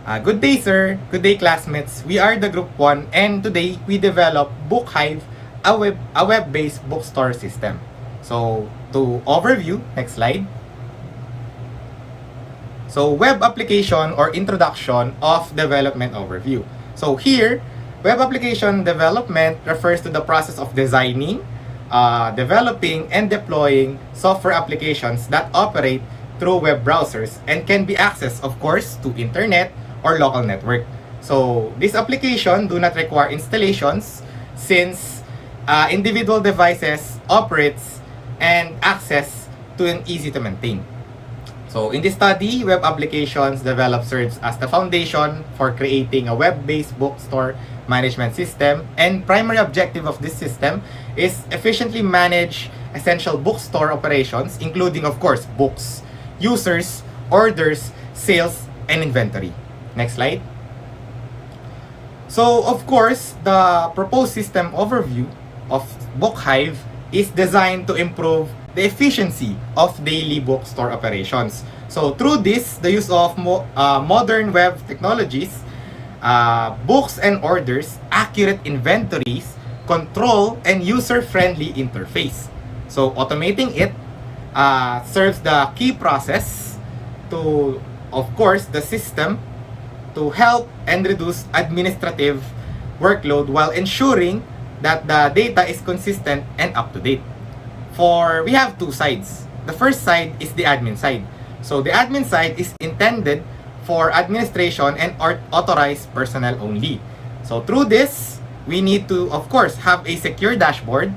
Good day, sir. Good day, classmates. We are the Group 1, and today we develop BookHive, a web-based bookstore system. So, to overview, next slide. So, web application or introduction of development overview. So, here, web application development refers to the process of designing, developing, and deploying software applications that operate through web browsers and can be accessed, of course, to internet or local network. So, this application do not require installations since individual devices operates and access to an easy to maintain. So, in this study, web applications developed serves as the foundation for creating a web-based bookstore management system, and primary objective of this system is efficiently manage essential bookstore operations, including, of course, books, users, orders, sales, and inventory. Next slide. So, of course, the proposed system overview of BookHive is designed to improve the efficiency of daily bookstore operations. So, through this, the use of modern web technologies, books and orders, accurate inventories, control, and user-friendly interface. So, automating it serves the key process to, of course, the system to help and reduce administrative workload while ensuring that the data is consistent and up to date. We have two sides. The first side is the admin side. So the admin side is intended for administration and authorized personnel only. So through this, we need to, of course, have a secure dashboard.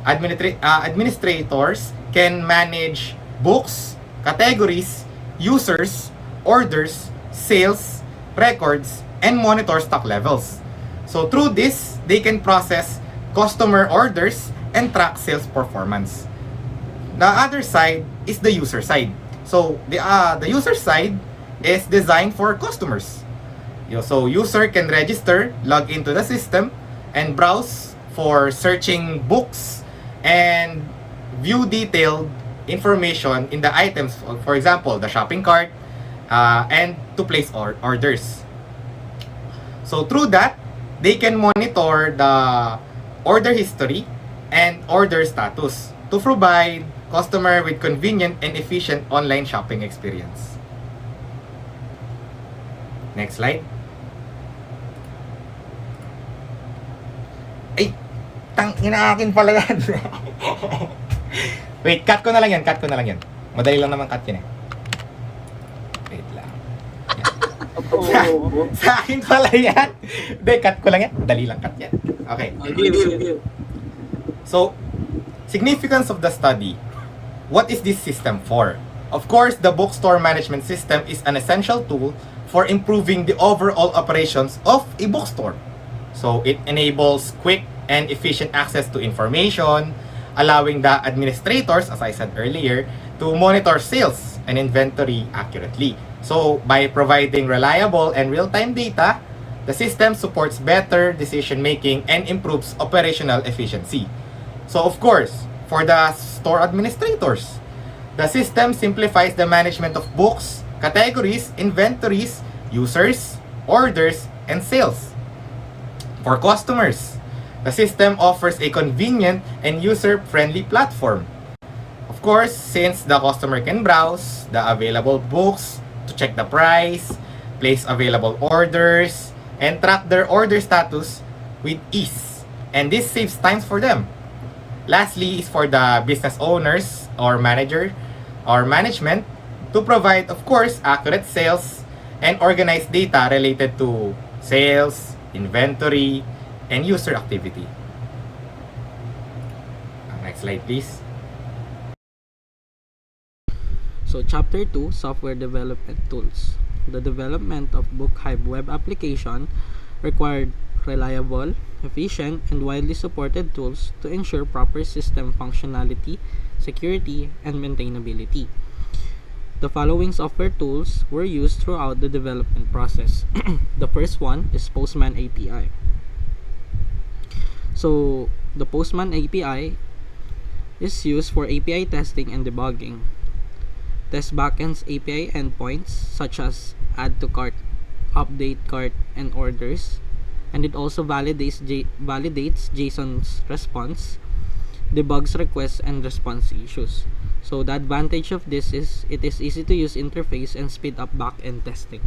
Administrators can manage books, categories, users, orders, sales, records, and monitor stock levels. So through this, they can process customer orders and track sales performance. The other side is the user side. So the user side is designed for customers. So user can register, log into the system, and browse for searching books and view detailed information in the items, for example, the shopping cart, and to place orders. So through that, they can monitor the order history and order status to provide customer with convenient and efficient online shopping experience. Next slide. Ay, ina akin pala yan. Wait, cut ko na lang yan. Madali lang naman cut yun eh. Wait lang. Sa akin pala yan. Hindi, cut ko lang yan. Dali lang cut yan. Okay. So, significance of the study. What is this system for? Of course, the bookstore management system is an essential tool for improving the overall operations of a bookstore. So, it enables quick and efficient access to information, allowing the administrators, as I said earlier, to monitor sales and inventory accurately. So, by providing reliable and real-time data, the system supports better decision-making and improves operational efficiency. So, of course, for the store administrators, the system simplifies the management of books, categories, inventories, users, orders, and sales. For customers, the system offers a convenient and user-friendly platform. Of course, since the customer can browse the available books to check the price, place available orders, and track their order status with ease. And this saves time for them. Lastly is for the business owners or manager or management to provide, of course, accurate sales and organized data related to sales, inventory, and user activity. Next slide, please. So, Chapter 2, Software Development Tools. The development of BookHive web application required reliable, efficient, and widely supported tools to ensure proper system functionality, security, and maintainability. The following software tools were used throughout the development process. The first one is Postman API. So, the Postman API is used for API testing and debugging. Test backends API endpoints such as add to cart update cart and orders, and it also validates JSON's response, debugs requests and response issues. So the advantage of this is it is easy to use interface and speed up back-end testing.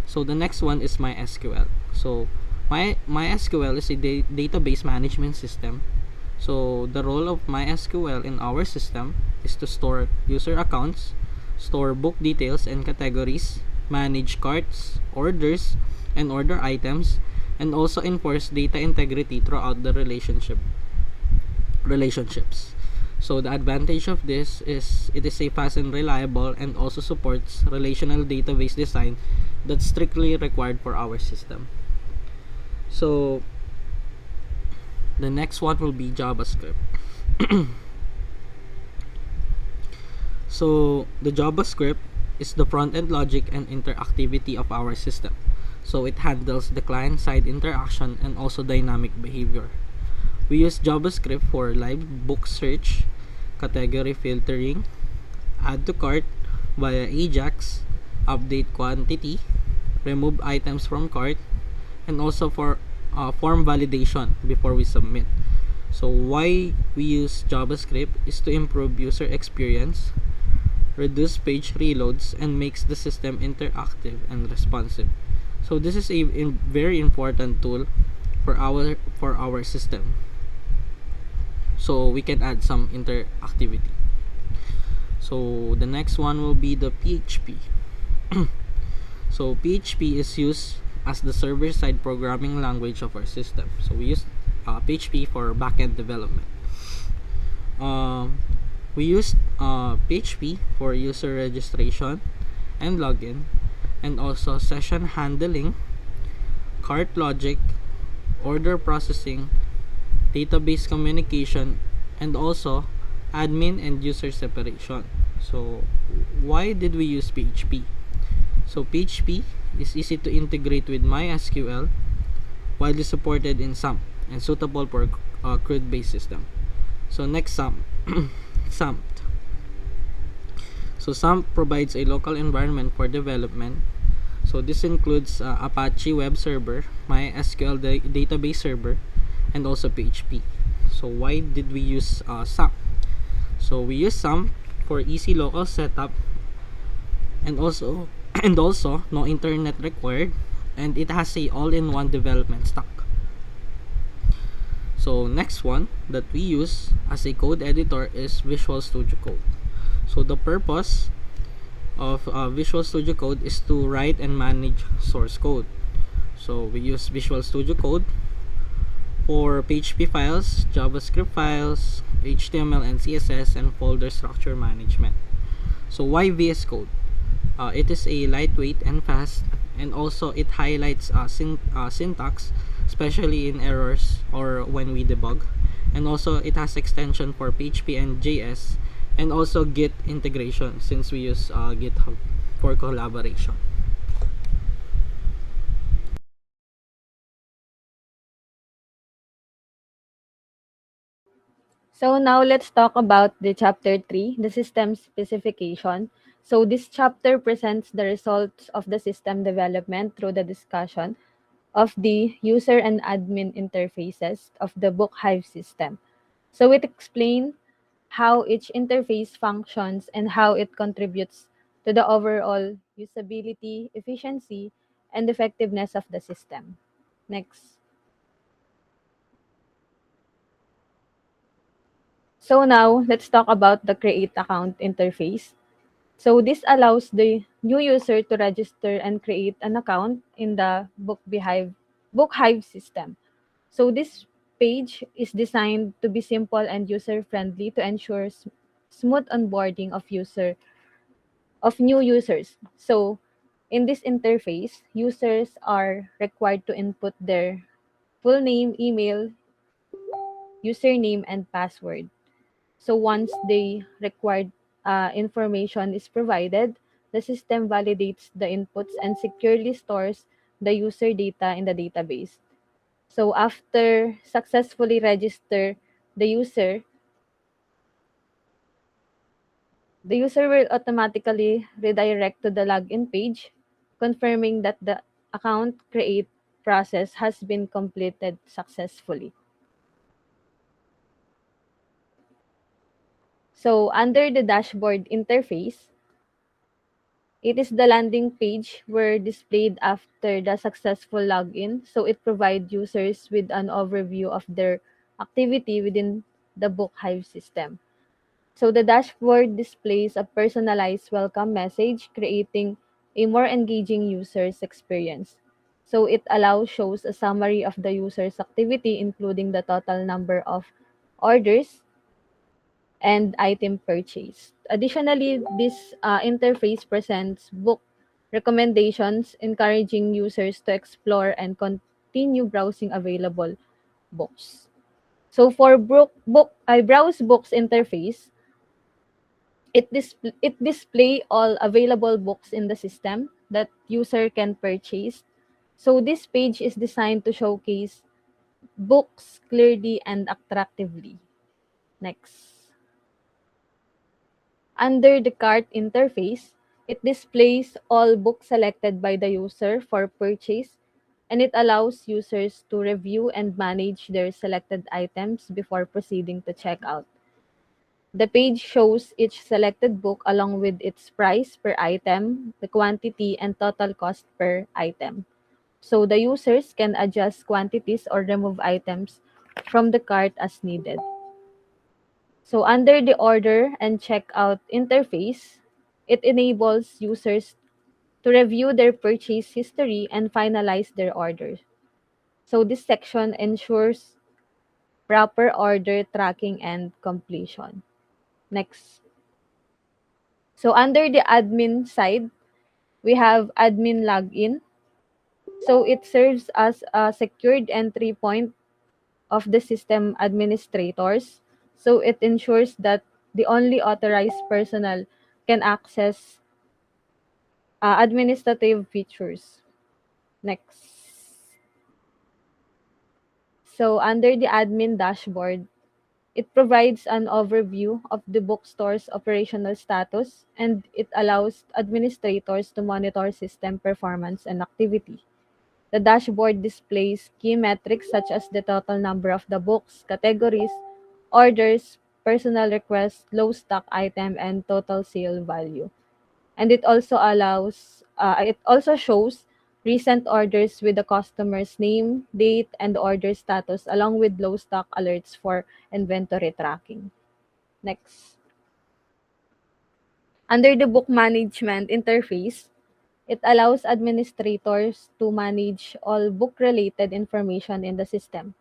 So the next one is MySQL. So MySQL is a database management system. So the role of MySQL in our system is to store user accounts, store book details and categories, manage carts, orders, and order items, and also enforce data integrity throughout the relationships. So the advantage of this is it is a fast and reliable and also supports relational database design that's strictly required for our system. So the next one will be JavaScript. So the JavaScript is the front-end logic and interactivity of our system. So it handles the client-side interaction and also dynamic behavior. We use JavaScript for live book search, category filtering, add to cart via Ajax, update quantity, remove items from cart, and also for form validation before we submit. So why we use JavaScript is to improve user experience, reduce page reloads, and makes the system interactive and responsive. So this is a very important tool for our system. So we can add some interactivity. So the next one will be the PHP. So PHP is used as the server-side programming language of our system. So we use PHP for backend development. We use PHP for user registration and login, and also session handling, cart logic, order processing, database communication, and also admin and user separation. So why did we use PHP? So PHP is easy to integrate with MySQL, widely supported in SAMP, and suitable for CRUD-based system. So next, SAMP. SAMP. So SAMP provides a local environment for development. So this includes Apache Web Server, MySQL database server, and also PHP. So why did we use SAMP? So we use SAMP for easy local setup, and also no internet required, and it has a all-in-one development stack. So next one that we use as a code editor is Visual Studio Code. So the purpose of Visual Studio Code is to write and manage source code. So we use Visual Studio Code for PHP files, JavaScript files, HTML and CSS, and folder structure management. So why VS Code? It is a lightweight and fast, and also it highlights syntax, especially in errors or when we debug, and also it has extension for PHP and JS, and also Git integration since we use GitHub for collaboration. So now let's talk about the chapter 3, the system specification. So this chapter presents the results of the system development through the discussion of the user and admin interfaces of the BookHive system. So it explains how each interface functions and how it contributes to the overall usability, efficiency, and effectiveness of the system. Next. So now let's talk about the create account interface. So this allows the new user to register and create an account in the BookHive system. So this page is designed to be simple and user-friendly to ensure smooth onboarding of new users. So in this interface, users are required to input their full name, email, username, and password. So once the required information is provided, the system validates the inputs and securely stores the user data in the database. So after successfully register the user will automatically redirect to the login page confirming that the account create process has been completed successfully. So under the dashboard interface, it is the landing page where displayed after the successful login. So it provides users with an overview of their activity within the BookHive system. So the dashboard displays a personalized welcome message, creating a more engaging user's experience. So it shows a summary of the user's activity, including the total number of orders and item purchased. Additionally, this interface presents book recommendations, encouraging users to explore and continue browsing available books. So for I browse books interface, it display all available books in the system that user can purchase. So this page is designed to showcase books clearly and attractively. Next. Under the cart interface, it displays all books selected by the user for purchase, and it allows users to review and manage their selected items before proceeding to checkout. The page shows each selected book along with its price per item, the quantity, and total cost per item. So the users can adjust quantities or remove items from the cart as needed. So under the order and checkout interface, it enables users to review their purchase history and finalize their orders. So this section ensures proper order tracking and completion. Next. So under the admin side, we have admin login. So it serves as a secured entry point of the system administrators. So it ensures that the only authorized personnel can access administrative features. Next. So under the admin dashboard, it provides an overview of the bookstore's operational status, and it allows administrators to monitor system performance and activity. The dashboard displays key metrics such as the total number of the books, categories, orders, personal requests, low stock item, and total sale value. And it also shows recent orders with the customer's name, date, and order status, along with low stock alerts for inventory tracking. Next. Under the book management interface, it allows administrators to manage all book-related information in the system.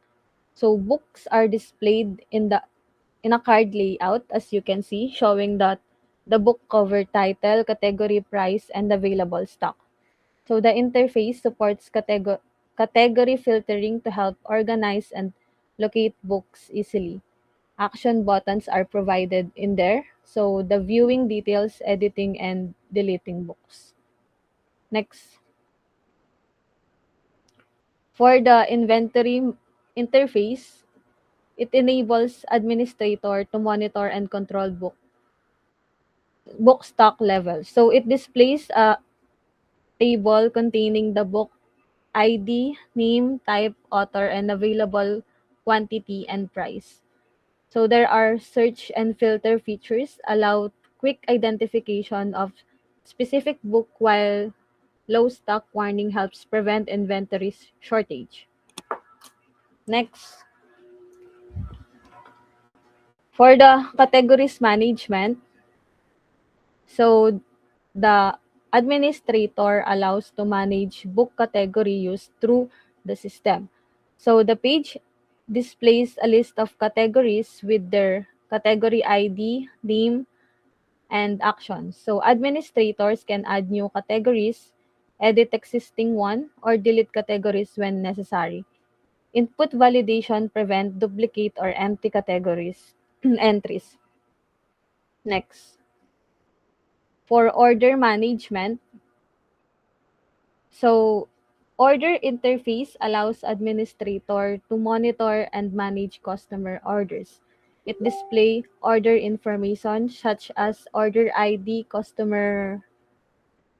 So books are displayed in a card layout, as you can see, showing that the book cover title, category, price, and available stock. So the interface supports category filtering to help organize and locate books easily. Action buttons are provided in there, so the viewing details, editing, and deleting books. Next. For the inventory interface, it enables administrator to monitor and control book stock levels. So it displays a table containing the book ID, name, type, author, and available quantity and price. So there are search and filter features allow quick identification of specific book, while low stock warning helps prevent inventory shortage. Next, for the categories management, so the administrator allows to manage book category use through the system. So the page displays a list of categories with their category ID, name, and actions. So administrators can add new categories, edit existing one, or delete categories when necessary. Input validation prevent duplicate or empty categories entries. Next. For order management, so order interface allows administrator to monitor and manage customer orders. It display order information such as order ID, customer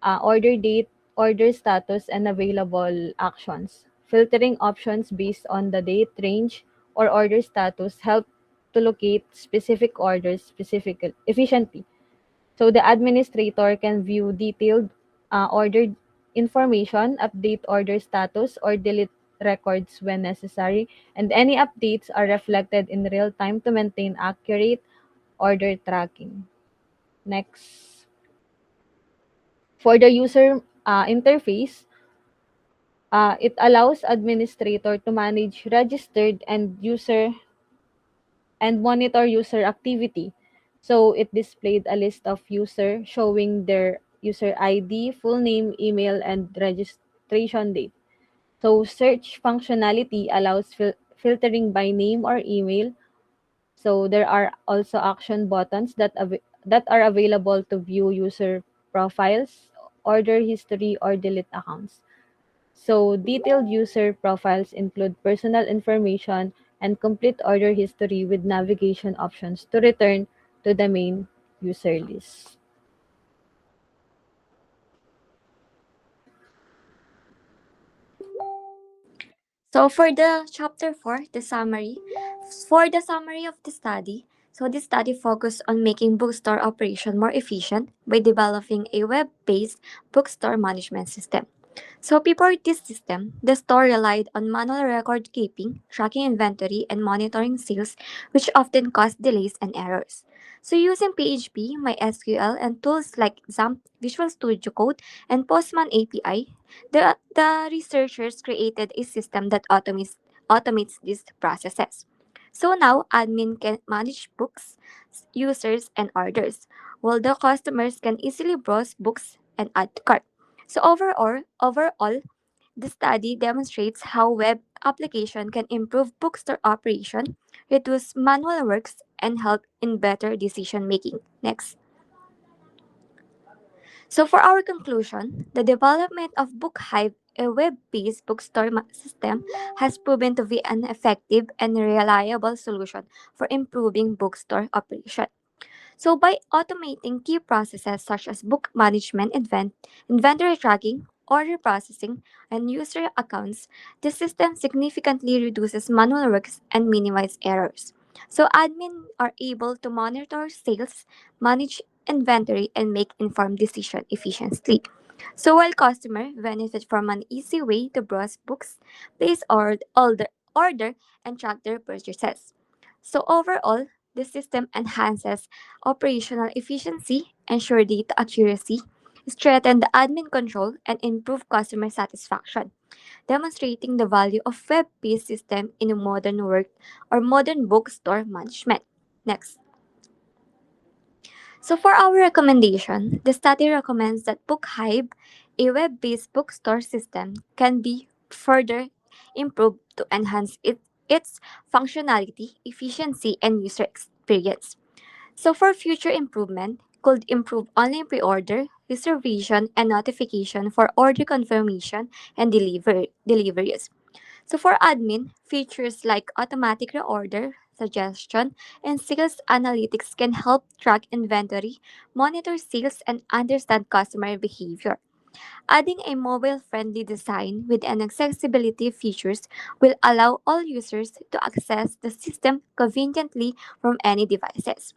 order date, order status, and available actions. Filtering options based on the date range or order status help to locate specific orders efficiently. So the administrator can view detailed order information, update order status, or delete records when necessary, and any updates are reflected in real time to maintain accurate order tracking. Next, for the user interface, it allows administrator to manage registered and monitor user activity. So it displayed a list of user showing their user ID, full name, email, and registration date. So search functionality allows filtering by name or email. So there are also action buttons that are available to view user profiles, order history, or delete accounts. So detailed user profiles include personal information and complete order history with navigation options to return to the main user list. So for the chapter 4, for the summary of the study, so this study focused on making bookstore operation more efficient by developing a web-based bookstore management system. So before this system, the store relied on manual record keeping, tracking inventory, and monitoring sales, which often caused delays and errors. So using PHP, MySQL, and tools like XAMPP, Visual Studio Code, and Postman API, the researchers created a system that automates these processes. So now admin can manage books, users, and orders, while the customers can easily browse books and add to cart. So overall, the study demonstrates how web application can improve bookstore operation, reduce manual works, and help in better decision making. Next. So for our conclusion, the development of BookHive, a web-based bookstore system, has proven to be an effective and reliable solution for improving bookstore operation. So by automating key processes such as book management, inventory tracking, order processing, and user accounts, the system significantly reduces manual works and minimizes errors. So admin are able to monitor sales, manage inventory, and make informed decision efficiently. So while customer benefit from an easy way to browse books, place order and track their purchases. So overall, the system enhances operational efficiency, ensure data accuracy, strengthen the admin control, and improve customer satisfaction, demonstrating the value of web-based system in a modern work or modern bookstore management. Next. So for our recommendation, the study recommends that BookHive, a web-based bookstore system, can be further improved to enhance its functionality, efficiency, and user experience. So for future improvement, could improve online pre-order, reservation, and notification for order confirmation and deliveries. So for admin, features like automatic reorder, suggestion, and sales analytics can help track inventory, monitor sales, and understand customer behavior. Adding a mobile-friendly design with an accessibility features will allow all users to access the system conveniently from any devices.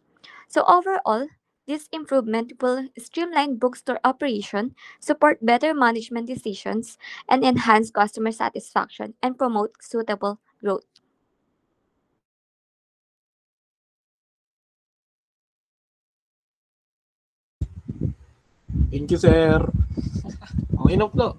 So overall, this improvement will streamline bookstore operation, support better management decisions, and enhance customer satisfaction and promote suitable growth. Thank you, sir. Okay na po.